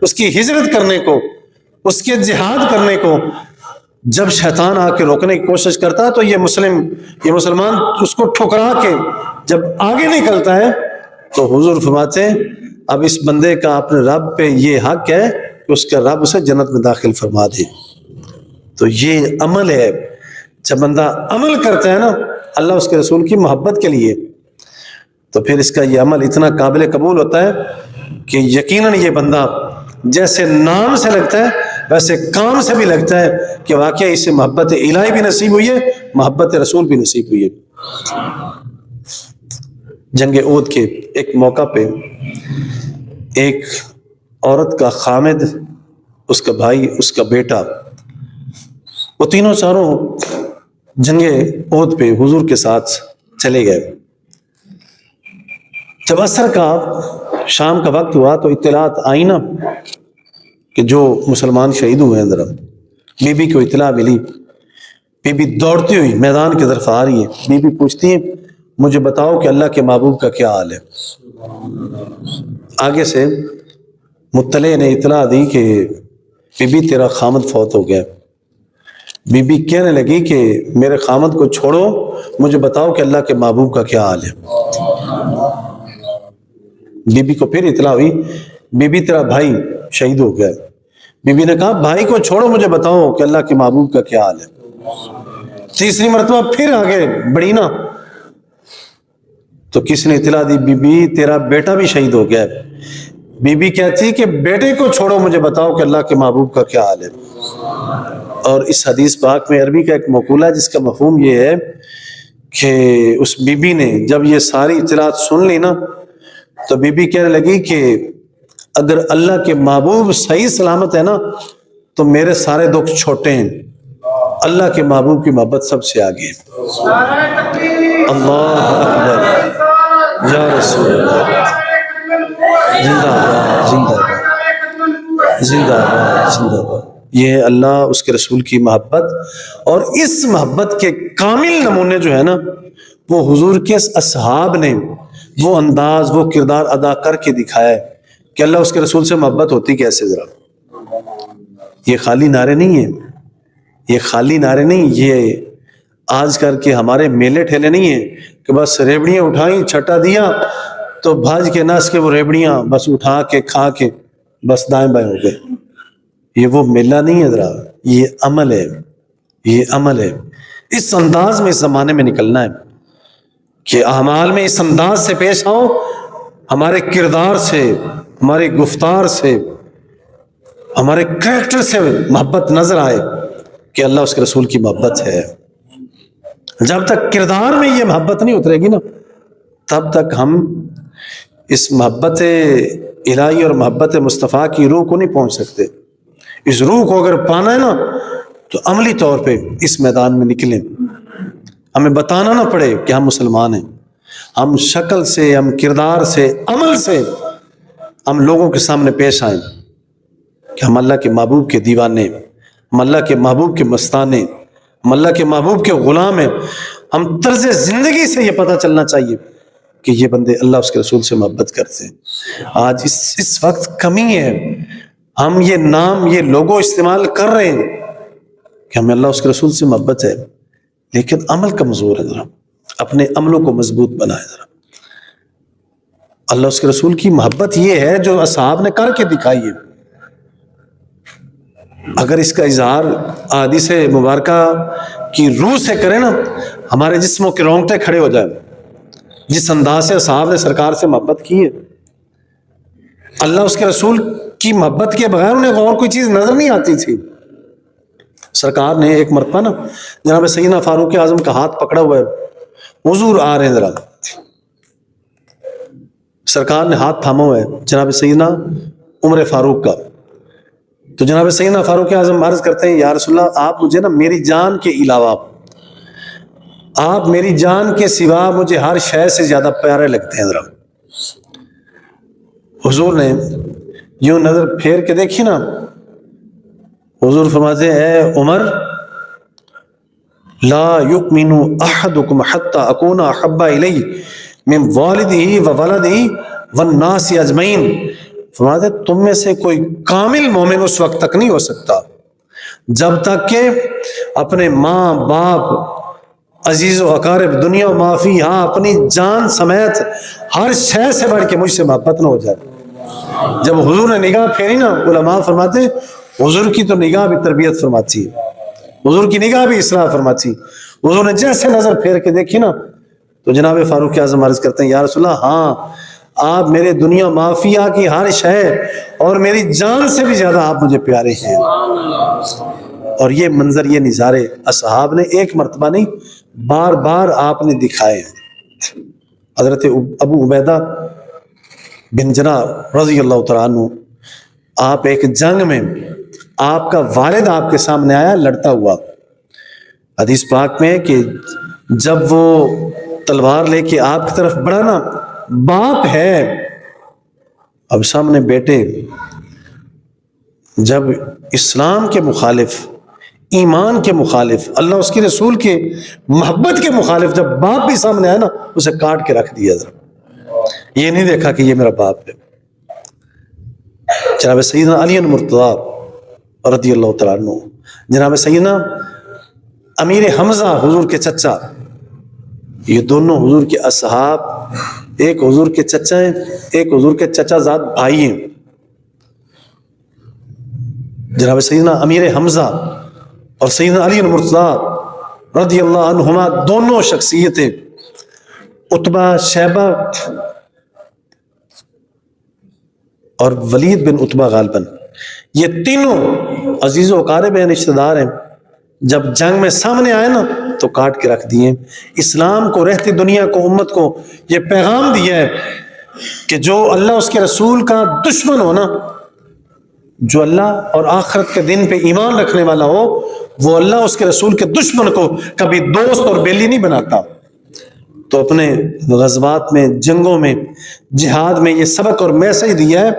اس کی ہجرت کرنے کو، اس کے جہاد کرنے کو جب شیطان آ کے روکنے کی کوشش کرتا ہے تو یہ مسلمان اس کو ٹھکرا کے جب آگے نکلتا ہے تو حضور فرماتے ہیں اب اس بندے کا اپنے رب پہ یہ حق ہے کہ اس کا رب اسے جنت میں داخل فرما دے۔ تو یہ عمل ہے، جب بندہ عمل کرتا ہے نا اللہ اس کے رسول کی محبت کے لیے، تو پھر اس کا یہ عمل اتنا قابل قبول ہوتا ہے کہ یقیناً یہ بندہ جیسے نام سے لگتا ہے ویسے کام سے بھی لگتا ہے کہ واقعی اسے محبت الہی بھی نصیب ہوئی ہے، محبت رسول بھی نصیب ہوئی ہے۔ جنگ احد کے ایک موقع پہ ایک عورت کا خامد، اس کا بھائی، اس کا بیٹا، وہ تینوں چاروں جنگ احد پہ حضور کے ساتھ چلے گئے۔ جب عصر کا شام کا وقت ہوا تو اطلاعات آئی نا کہ جو مسلمان شہید ہوئے ہیں، ذرا بی بی کو اطلاع ملی، بی بی دوڑتی ہوئی میدان کی طرف آ رہی ہے۔ بی بی پوچھتی ہے مجھے بتاؤ کہ اللہ کے محبوب کا کیا حال ہے۔ آگے سے مطلع نے اطلاع دی کہ بی بی تیرا خامد فوت ہو گیا۔ بی بی کہنے لگی کہ میرے خامد کو چھوڑو، مجھے بتاؤ کہ اللہ کے محبوب کا کیا حال ہے۔ بی بی کو پھر اطلاع ہوئی بی بی تیرا بھائی شہید ہو گیا۔ بی بی نے کہا بھائی کو چھوڑو، مجھے بتاؤ کہ اللہ کے محبوب کا کیا حال ہے۔ تیسری مرتبہ پھر آگے بڑھی نا تو کس نے اطلاع دی بی بی تیرا بیٹا بھی شہید ہو گیا۔ بی بی کہتی کہ بیٹے کو چھوڑو، مجھے بتاؤ کہ اللہ کے محبوب کا کیا حال ہے۔ اور اس حدیث پاک میں عربی کا ایک مقولہ ہے جس کا مفہوم یہ ہے کہ اس بی بی نے جب یہ ساری اطلاعات سن لی نا تو بی بی کہنے لگی کہ اگر اللہ کے محبوب صحیح سلامت ہے نا تو میرے سارے دکھ چھوٹے ہیں، اللہ کے محبوب کی محبت سب سے آگے ہے۔ اللہ اکبر یا رسول اللہ، زندہ باد زندہ باد زندہ باد زندہ باد۔ یہ ہے اللہ اس کے رسول کی محبت، اور اس محبت کے کامل نمونے جو ہے نا وہ حضور کے اصحاب نے وہ انداز، وہ کردار ادا کر کے دکھایا ہے کہ اللہ اس کے رسول سے محبت ہوتی کیسے۔ ذرا یہ خالی نعرے نہیں ہیں، یہ خالی نعرے نہیں، یہ آج کر کے ہمارے میلے ٹھیلے نہیں ہیں کہ بس ریبڑیاں اٹھائیں، چھٹا دیا تو بھاج کے ناس کے وہ ریبڑیاں بس اٹھا کے کھا کے بس دائیں بائیں ہو گئے۔ یہ وہ میلہ نہیں ہے، ذرا یہ عمل ہے، یہ عمل ہے۔ اس انداز میں اس زمانے میں نکلنا ہے کہ اعمال میں اس انداز سے پیش آؤ، ہمارے کردار سے، ہماری گفتار سے، ہمارے کریکٹر سے محبت نظر آئے کہ اللہ اس کے رسول کی محبت ہے۔ جب تک کردار میں یہ محبت نہیں اترے گی نا تب تک ہم اس محبت الہی اور محبت مصطفیٰ کی روح کو نہیں پہنچ سکتے۔ اس روح کو اگر پانا ہے نا تو عملی طور پہ اس میدان میں نکلیں، ہمیں بتانا نہ پڑے کہ ہم مسلمان ہیں، ہم شکل سے، ہم کردار سے، عمل سے ہم لوگوں کے سامنے پیش آئیں کہ ہم اللہ کے محبوب کے دیوانے، ہم اللہ کے محبوب کے مستانے، ہم اللہ کے محبوب کے غلام ہیں۔ ہم طرز زندگی سے یہ پتہ چلنا چاہیے کہ یہ بندے اللہ اس کے رسول سے محبت کرتے ہیں۔ آج اس وقت کمی ہے، ہم یہ نام، یہ لوگو استعمال کر رہے ہیں کہ ہمیں اللہ اس کے رسول سے محبت ہے، لیکن عمل کمزور ہے۔ ذرا اپنے عملوں کو مضبوط بنائے۔ ذرا اللہ اس کے رسول کی محبت یہ ہے جو اصحاب نے کر کے دکھائی ہے۔ اگر اس کا اظہار احادیث مبارکہ کی روح سے کریں نا ہمارے جسموں کے رونگٹے کھڑے ہو جائیں۔ جس انداز سے اصحاب نے سرکار سے محبت کی ہے، اللہ اس کے رسول کی محبت کے بغیر انہیں اور کوئی چیز نظر نہیں آتی تھی۔ سرکار نے ایک مرتبہ نا جناب سیدنا فاروق اعظم کا ہاتھ پکڑا ہوا ہے، حضور آ رہے ہیں، ذرا سرکار نے ہاتھ تھاما ہوا ہے جناب سیدنا عمر فاروق کا، تو جناب سیدنا فاروق اعظم عرض کرتے ہیں یا رسول اللہ آپ مجھے نا میری جان کے علاوہ، آپ میری جان کے سوا مجھے ہر شے سے زیادہ پیارے لگتے ہیں۔ ذرا حضور نے یوں نظر پھیر کے دیکھی نا، حضور فرماتے ہیں اے عمر لا یؤمن احدکم حتی اکون احب الی من والدہ و ولدہ والناس اجمعین، فرماتے تم میں سے کوئی کامل مومن اس وقت تک نہیں ہو سکتا جب تک کہ اپنے ماں باپ عزیز و اقارب دنیا و معافی ہاں اپنی جان سمیت ہر شے سے بڑھ کے مجھ سے محبت نہ ہو جائے. جب حضور نے نگاہ پھیری نا، علماء فرماتے حضور کی تو نگاہ بھی تربیت فرماتی ہے، حضور کی نگاہ بھی اصلاح فرماتی. حضور نے جیسے نظر پھیر کے دیکھی نا تو جناب فاروق اعظم عرض کرتے ہیں یا رسول اللہ ہاں آپ میرے دنیا مافیا کی ہر شے اور میری جان سے بھی زیادہ آپ مجھے پیارے ہیں. اور یہ منظر، یہ نظارے اصحاب نے ایک مرتبہ نہیں بار بار آپ نے دکھائے ہیں. حضرت ابو عبیدہ بن جراح رضی اللہ تعالیٰ عنہ، آپ ایک جنگ میں آپ کا والد آپ کے سامنے آیا لڑتا ہوا. حدیث پاک میں ہے کہ جب وہ تلوار لے کے آپ کی طرف بڑھا نا، باپ ہے اب سامنے بیٹے، جب اسلام کے مخالف، ایمان کے مخالف، اللہ اس کے رسول کے محبت کے مخالف جب باپ بھی سامنے آیا نا، اسے کاٹ کے رکھ دیا. ذرا یہ نہیں دیکھا کہ یہ میرا باپ ہے. جناب سیدنا علی المرتضیٰ رضی اللہ تعالیٰ عنہ، جناب سیدنا امیر حمزہ حضور کے چچا، یہ دونوں حضور کے اصحاب، ایک حضور کے چچا ہیں، ایک حضور کے چچا زاد بھائی ہیں. جناب سیدنا امیر حمزہ اور سیدنا علی المرتضیٰ رضی اللہ عنہما دونوں شخصیتیں، عتبہ، شیبہ اور ولید بن عتبہ غالباً، یہ تینوں عزیز و اقارب ہیں، رشتہ دار ہیں. جب جنگ میں سامنے آئے نا تو کاٹ کے رکھ دیے. اسلام کو، رہتی دنیا کو، امت کو یہ پیغام دیا ہے کہ جو اللہ اس کے رسول کا دشمن ہو نا، جو اللہ اور آخرت کے دن پہ ایمان رکھنے والا ہو، وہ اللہ اس کے رسول کے دشمن کو کبھی دوست اور بیلی نہیں بناتا. تو اپنے غزوات میں، جنگوں میں، جہاد میں یہ سبق اور میسج دیا ہے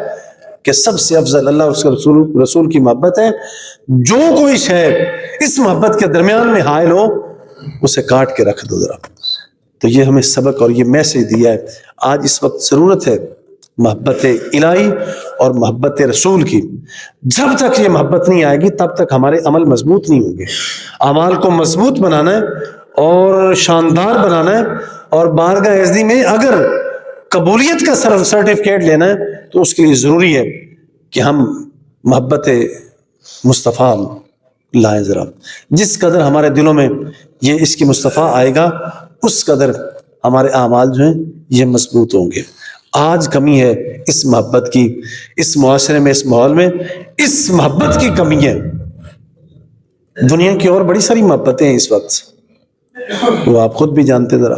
کہ سب سے افضل اللہ اور اس کے رسول کی محبت ہے. جو کوئی شے اس محبت کے درمیان میں حائل ہو اسے کاٹ کے رکھ دو ذرا. تو یہ ہمیں سبق اور یہ میسج دیا ہے. آج اس وقت ضرورت ہے محبت الہی اور محبت رسول کی. جب تک یہ محبت نہیں آئے گی تب تک ہمارے عمل مضبوط نہیں ہوں گے. اعمال کو مضبوط بنانا ہے اور شاندار بنانا ہے، اور بارگاہ عزتی میں اگر قبولیت کا سرٹیفکیٹ لینا ہے تو اس کے لیے ضروری ہے کہ ہم محبت مصطفیٰ لائیں. ذرا جس قدر ہمارے دلوں میں یہ اس کی مصطفیٰ آئے گا اس قدر ہمارے اعمال جو ہیں یہ مضبوط ہوں گے. آج کمی ہے اس محبت کی، اس معاشرے میں، اس ماحول میں اس محبت کی کمی ہے. دنیا کی اور بڑی ساری محبتیں ہیں اس وقت، وہ آپ خود بھی جانتے، ذرا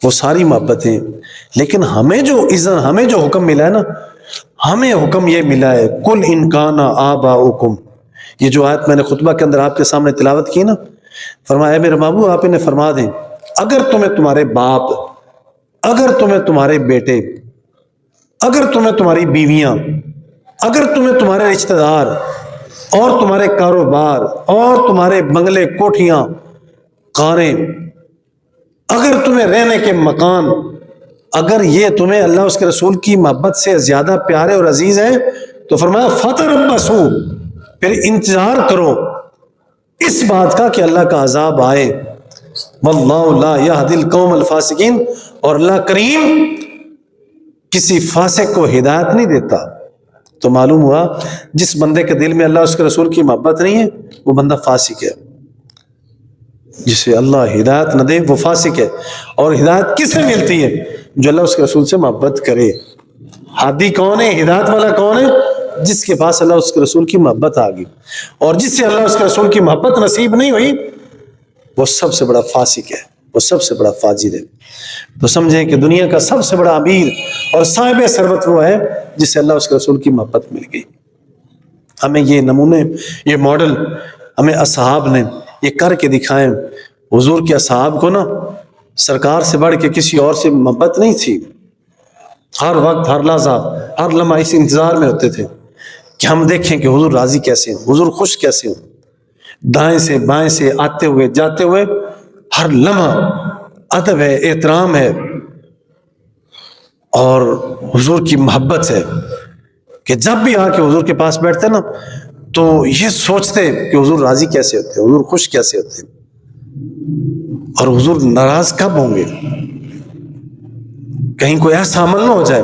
وہ ساری محبتیں. لیکن ہمیں جو اذن، ہمیں جو حکم ملا ہے نا، ہمیں حکم یہ ملا ہے کل ان کان آباؤکم. یہ جو آیت میں نے خطبہ کے اندر آپ کے سامنے تلاوت کی نا، فرمایا اے میرے محبوب آپ انہیں فرما دیں اگر تمہیں تمہارے باپ، اگر تمہیں تمہارے بیٹے، اگر تمہیں تمہاری بیویاں، اگر تمہیں تمہارے رشتہ دار اور تمہارے کاروبار اور تمہارے بنگلے، کوٹھیاں، کاریں، اگر تمہیں رہنے کے مکان، اگر یہ تمہیں اللہ اس کے رسول کی محبت سے زیادہ پیارے اور عزیز ہیں تو فرمایا فتربصوا، پھر انتظار کرو اس بات کا کہ اللہ کا عذاب آئے. واللہ لا یہدی القوم الفاسقین، اور اللہ کریم کسی فاسق کو ہدایت نہیں دیتا. تو معلوم ہوا جس بندے کے دل میں اللہ اس کے رسول کی محبت نہیں ہے وہ بندہ فاسق ہے. جسے اللہ ہدایت نہ دے وہ فاسق ہے. اور ہدایت کس سے ملتی ہے؟ جو اللہ اس کے رسول سے محبت کرے. ہادی کون ہے؟ ہدایت والا کون ہے؟ جس کے پاس اللہ اس کے رسول کی محبت آ گئی. اور جس سے اللہ اس کے رسول کی محبت نصیب نہیں ہوئی وہ سب سے بڑا فاسق ہے، وہ سب سے بڑا فاجر ہے. تو سمجھیں کہ دنیا کا سب سے بڑا امیر اور صاحب ثروت وہ ہے جسے اللہ اس کے رسول کی محبت مل گئی. ہمیں یہ نمونے، یہ ماڈل ہمیں اصحاب نے یہ کر کے دکھائیں. حضور کے اصحاب کو نا سرکار سے بڑھ کے کسی اور سے محبت نہیں تھی. ہر وقت، ہر لحظہ، ہر لمحہ اس انتظار میں ہوتے تھے کہ ہم دیکھیں کہ حضور راضی کیسے ہیں، حضور خوش کیسے ہیں. دائیں سے بائیں سے آتے ہوئے جاتے ہوئے ہر لمحہ ادب ہے، احترام ہے اور حضور کی محبت ہے. کہ جب بھی آ کے حضور کے پاس بیٹھتے نا تو یہ سوچتے کہ حضور راضی کیسے ہوتے ہیں, حضور خوش کیسے ہوتے ہیں, اور حضور ناراض کب ہوں گے, کہیں کوئی ایسا عمل نہ ہو جائے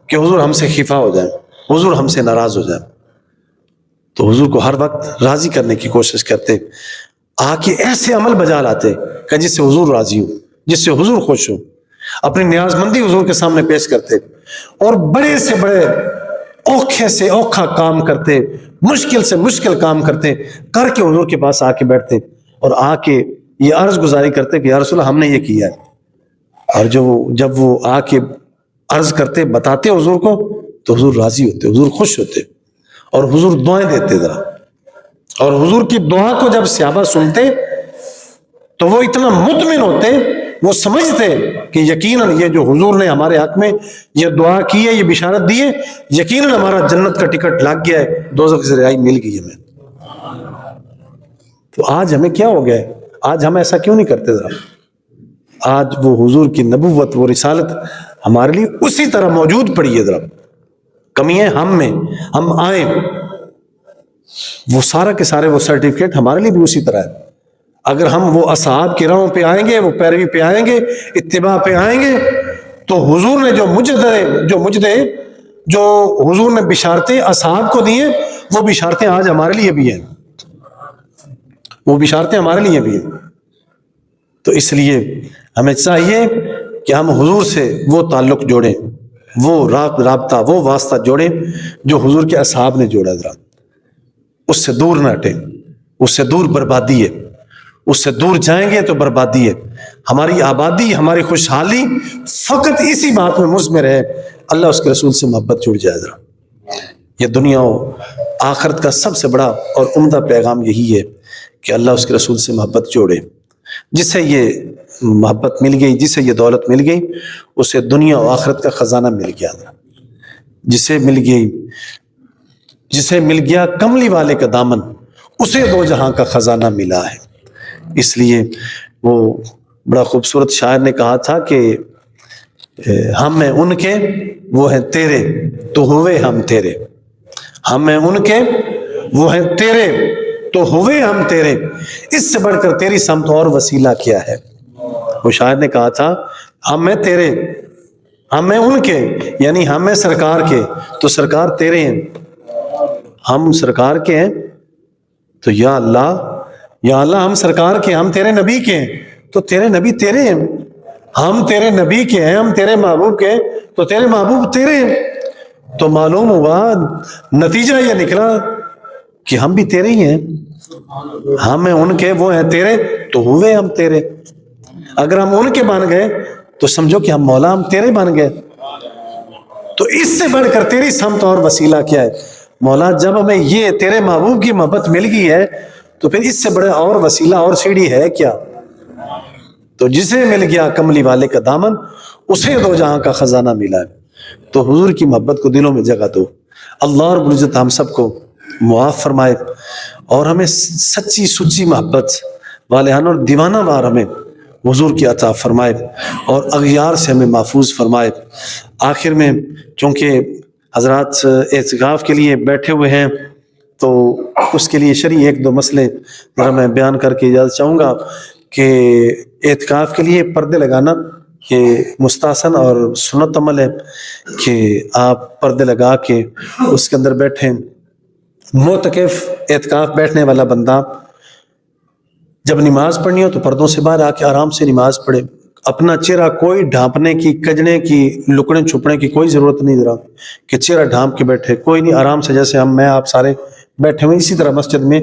کہ حضور ہم سے خفا ہو جائے, حضور ہم سے ناراض ہو جائے. تو حضور کو ہر وقت راضی کرنے کی کوشش کرتے, آ کے ایسے عمل بجا لاتے کہ جس سے حضور راضی ہو, جس سے حضور خوش ہو, اپنی نیاز مندی حضور کے سامنے پیش کرتے, اور بڑے سے بڑے اوکھے سے اوکھا کام کرتے, مشکل سے مشکل کام کرتے, کر کے حضور کے پاس آ کے بیٹھتے اور آ کے یہ عرض گزاری کرتے کہ یا رسول اللہ ہم نے یہ کیا ہے. اور جب وہ آ کے عرض کرتے, بتاتے حضور کو, تو حضور راضی ہوتے, حضور خوش ہوتے, اور حضور دعائیں دیتے ذرا. اور حضور کی دعا کو جب صحابہ سنتے تو وہ اتنا مطمئن ہوتے, وہ سمجھتے کہ یقیناً یہ جو حضور نے ہمارے حق میں یہ دعا کی ہے, یہ بشارت دی ہے, یقیناً ہمارا جنت کا ٹکٹ لگ گیا ہے, دوزخ سے رہائی مل گئی ہمیں. تو آج ہمیں کیا ہو گیا ہے, آج ہم ایسا کیوں نہیں کرتے ذرا؟ آج وہ حضور کی نبوت, وہ رسالت ہمارے لیے اسی طرح موجود پڑی ہے. ذرا کمی ہے ہم میں, ہم آئیں, وہ سارا کے سارے وہ سرٹیفکیٹ ہمارے لیے بھی اسی طرح ہے. اگر ہم وہ اصحاب کی راہوں پہ آئیں گے, وہ پیروی پہ آئیں گے, اتباع پہ آئیں گے, تو حضور نے جو حضور نے بشارتیں اصحاب کو دی ہیں, وہ بشارتیں آج ہمارے لیے بھی ہیں, وہ بشارتیں ہمارے لیے بھی ہیں. تو اس لیے ہمیں چاہیے کہ ہم حضور سے وہ تعلق جوڑیں, وہ رابطہ, وہ واسطہ جوڑیں جو حضور کے اصحاب نے جوڑا. ذرا اس سے دور نہ ہٹیں, اس سے دور بربادی ہے, اس سے دور جائیں گے تو بربادی ہے. ہماری آبادی, ہماری خوشحالی فقط اسی بات میں مضمر ہے, اللہ اس کے رسول سے محبت جڑ جائے. ذرا یہ دنیا و آخرت کا سب سے بڑا اور عمدہ پیغام یہی ہے کہ اللہ اس کے رسول سے محبت جوڑے. جسے یہ محبت مل گئی, جسے یہ دولت مل گئی, اسے دنیا و آخرت کا خزانہ مل گیا. جسے مل گیا کملی والے کا دامن, اسے دو جہاں کا خزانہ ملا ہے. اس لیے وہ بڑا خوبصورت شاعر نے کہا تھا کہ ہم ہیں ان کے, وہ ہیں تیرے, تو ہوئے ہم تیرے. ہم ہیں ان کے, وہ ہیں تیرے, تو ہوئے ہم تیرے. اس سے بڑھ کر تیری سمت اور وسیلہ کیا ہے. وہ شاعر نے کہا تھا ہم ہیں تیرے, ہم ہیں ان کے, یعنی ہم ہیں سرکار کے, تو سرکار تیرے ہیں. ہم سرکار کے ہیں تو یا اللہ ہم سرکار کے, ہم تیرے نبی کے ہیں تو تیرے نبی تیرے ہیں. ہم تیرے نبی کے ہیں, ہم تیرے محبوب کے ہیں تو تیرے محبوب تیرے ہیں. تو معلوم ہوا, نتیجہ یہ نکلا کہ ہم بھی تیرے ہی ہیں. ہم ہیں ان کے, وہ ہیں تیرے, تو ہوئے ہم تیرے. اگر ہم ان کے بن گئے تو سمجھو کہ ہم مولا, ہم تیرے بن گئے. تو اس سے بڑھ کر تیری سمت اور وسیلہ کیا ہے مولا؟ جب ہمیں یہ تیرے محبوب کی محبت مل گئی ہے تو پھر اس سے بڑے اور وسیلہ اور سیڑھی ہے کیا؟ تو جسے مل گیا کملی والے کا دامن, اسے دو جہاں کا خزانہ ملا ہے. تو حضور کی محبت کو دلوں میں جگہ دو. اللہ رب العزت ہم سب کو معاف فرمائے اور ہمیں سچی سچی محبت والہانہ اور دیوانہ وار ہمیں حضور کی عطا فرمائے اور اغیار سے ہمیں محفوظ فرمائے. آخر میں چونکہ حضرات اعتکاف کے لیے بیٹھے ہوئے ہیں تو اس کے لیے شرعی ایک دو مسئلے ذرا میں بیان کر کے اجازت چاہوں گا کہ اعتکاف کے لیے پردے لگانا یہ مستحسن اور سنت عمل ہے کہ آپ پردے لگا کے اس کے اندر بیٹھیں. معتکف اعتکاف بیٹھنے والا بندہ جب نماز پڑھنی ہو تو پردوں سے باہر آ کے آرام سے نماز پڑھے. اپنا چہرہ کوئی ڈھانپنے کی, کجنے کی, لکڑے چھپنے کی کوئی ضرورت نہیں ذرا کہ چہرہ ڈھانپ کے بیٹھے. کوئی نہیں, آرام سے جیسے میں آپ سارے بیٹھے ہوئے اسی طرح مسجد میں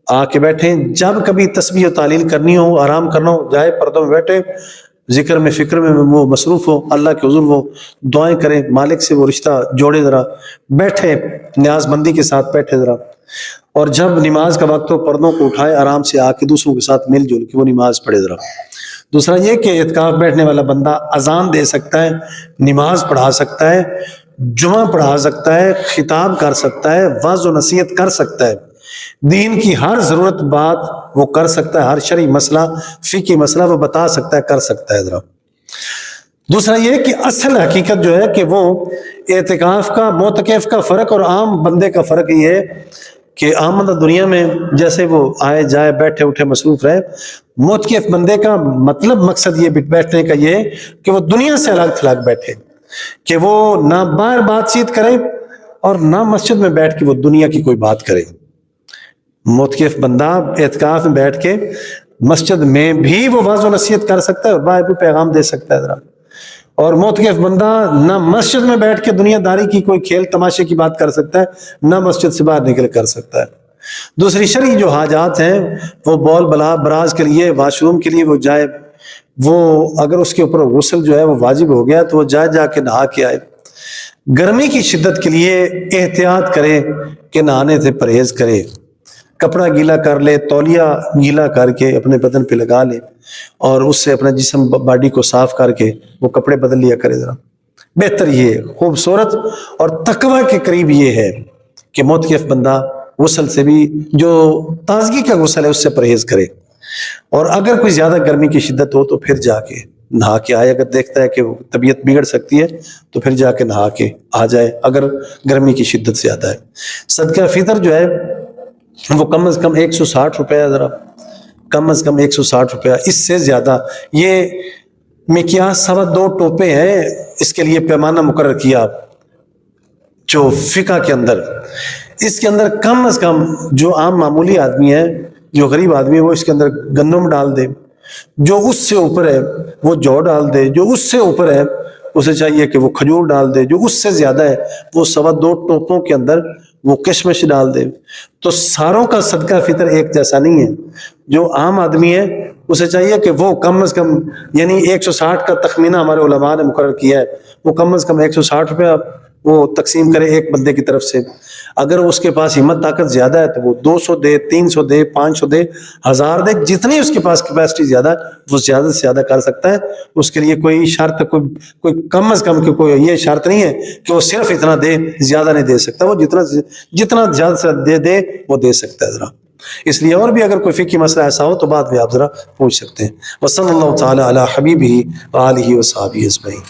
آ کے بیٹھیں. جب کبھی تسبیح و تعلیل کرنی ہو, آرام کرنا ہو, جائے پردوں میں بیٹھے, ذکر میں فکر میں وہ مصروف ہو, اللہ کے حضور وہ دعائیں کریں, مالک سے وہ رشتہ جوڑے, ذرا بیٹھے نیاز مندی کے ساتھ بیٹھے ذرا. اور جب نماز کا وقت ہو پردوں کو اٹھائے, آرام سے آ کے دوسروں کے ساتھ مل جل کے وہ نماز پڑھے ذرا. دوسرا یہ کہ اعتکاف بیٹھنے والا بندہ اذان دے سکتا ہے, نماز پڑھا سکتا ہے, جمعہ پڑھا سکتا ہے, خطاب کر سکتا ہے, وعظ و نصیحت کر سکتا ہے, دین کی ہر ضرورت بات وہ کر سکتا ہے, ہر شرعی مسئلہ فقہی مسئلہ وہ بتا سکتا ہے, کر سکتا ہے ذرا. دوسرا یہ کہ اصل حقیقت جو ہے کہ وہ اعتکاف کا معتکف کا فرق اور عام بندے کا فرق یہ ہے کہ عام بندہ دنیا میں جیسے وہ آئے جائے بیٹھے اٹھے مصروف رہے، معتکف بندے کا مطلب مقصد یہ بیٹھنے کا یہ ہے کہ وہ دنیا سے الگ تھلگ بیٹھے، کہ وہ نہ باہر بات چیت کرے اور نہ مسجد میں بیٹھ کے وہ دنیا کی کوئی بات کرے۔ معتکف بندہ اعتکاف میں بیٹھ کے مسجد میں بھی وہ واعظ و نصیحت کر سکتا ہے اور باہر بھی پیغام دے سکتا ہے ذرا، اور معتکف بندہ نہ مسجد میں بیٹھ کے دنیا داری کی کوئی کھیل تماشے کی بات کر سکتا ہے، نہ مسجد سے باہر نکل کر سکتا ہے۔ دوسری شرعی جو حاجات ہیں وہ بول بلا براز کے لیے، واش روم کے لیے وہ جائے، وہ اگر اس کے اوپر غسل جو ہے وہ واجب ہو گیا تو وہ جا کے نہا کے آئے۔ گرمی کی شدت کے لیے احتیاط کرے کہ نہانے سے پرہیز کرے، کپڑا گیلا کر لے، تولیہ گیلا کر کے اپنے بدن پہ لگا لے اور اس سے اپنا جسم باڈی کو صاف کر کے وہ کپڑے بدل لیا کرے ذرا۔ بہتر یہ خوبصورت اور تقوی کے قریب یہ ہے کہ معتکف بندہ غسل سے بھی جو تازگی کا غسل ہے اس سے پرہیز کرے، اور اگر کوئی زیادہ گرمی کی شدت ہو تو پھر جا کے نہا کے آئے، اگر دیکھتا ہے کہ وہ طبیعت بگڑ سکتی ہے تو پھر جا کے نہا کے آ جائے اگر گرمی کی شدت زیادہ ہے۔ صدقہ فطر جو ہے وہ کم از کم 160 روپیہ، ذرا کم از کم 160 روپیہ، اس سے زیادہ یہ مکیاس 2.25 ٹوپے ہیں، اس کے لیے پیمانہ مقرر کیا جو فقہ کے اندر، اس کے اندر کم از کم جو عام معمولی آدمی ہے، جو غریب آدمی ہے، وہ اس کے اندر گندم ڈال دے، جو اس سے اوپر ہے وہ جو ڈال دے، جو اس سے اوپر ہے اسے چاہیے کہ وہ کھجور ڈال دے، جو اس سے زیادہ ہے وہ 2.25 ٹوپوں کے اندر وہ کشمش ڈال دے۔ تو ساروں کا صدقہ فطر ایک جیسا نہیں ہے، جو عام آدمی ہے اسے چاہیے کہ وہ کم از کم، یعنی 160 کا تخمینہ ہمارے علماء نے مقرر کیا ہے، وہ کم از کم 160 روپیہ وہ تقسیم کرے ایک بندے کی طرف سے۔ اگر اس کے پاس ہمت طاقت زیادہ ہے تو وہ 200 دے، 300 دے، 500 دے، 1000 دے، جتنی اس کے پاس کیپیسٹی زیادہ ہے وہ زیادہ سے زیادہ کر سکتا ہے۔ اس کے لیے کوئی شرط، کوئی کم از کم کی کوئی یہ شرط نہیں ہے کہ وہ صرف اتنا دے، زیادہ نہیں دے سکتا، وہ جتنا زیادہ سے دے وہ دے سکتا ہے ذرا۔ اس لیے اور بھی اگر کوئی فقہی مسئلہ ایسا ہو تو بعد میں آپ ذرا پوچھ سکتے ہیں۔ وصلی اللہ تعالی علی حبیبہ وآلہ وصحبہ اجمعین۔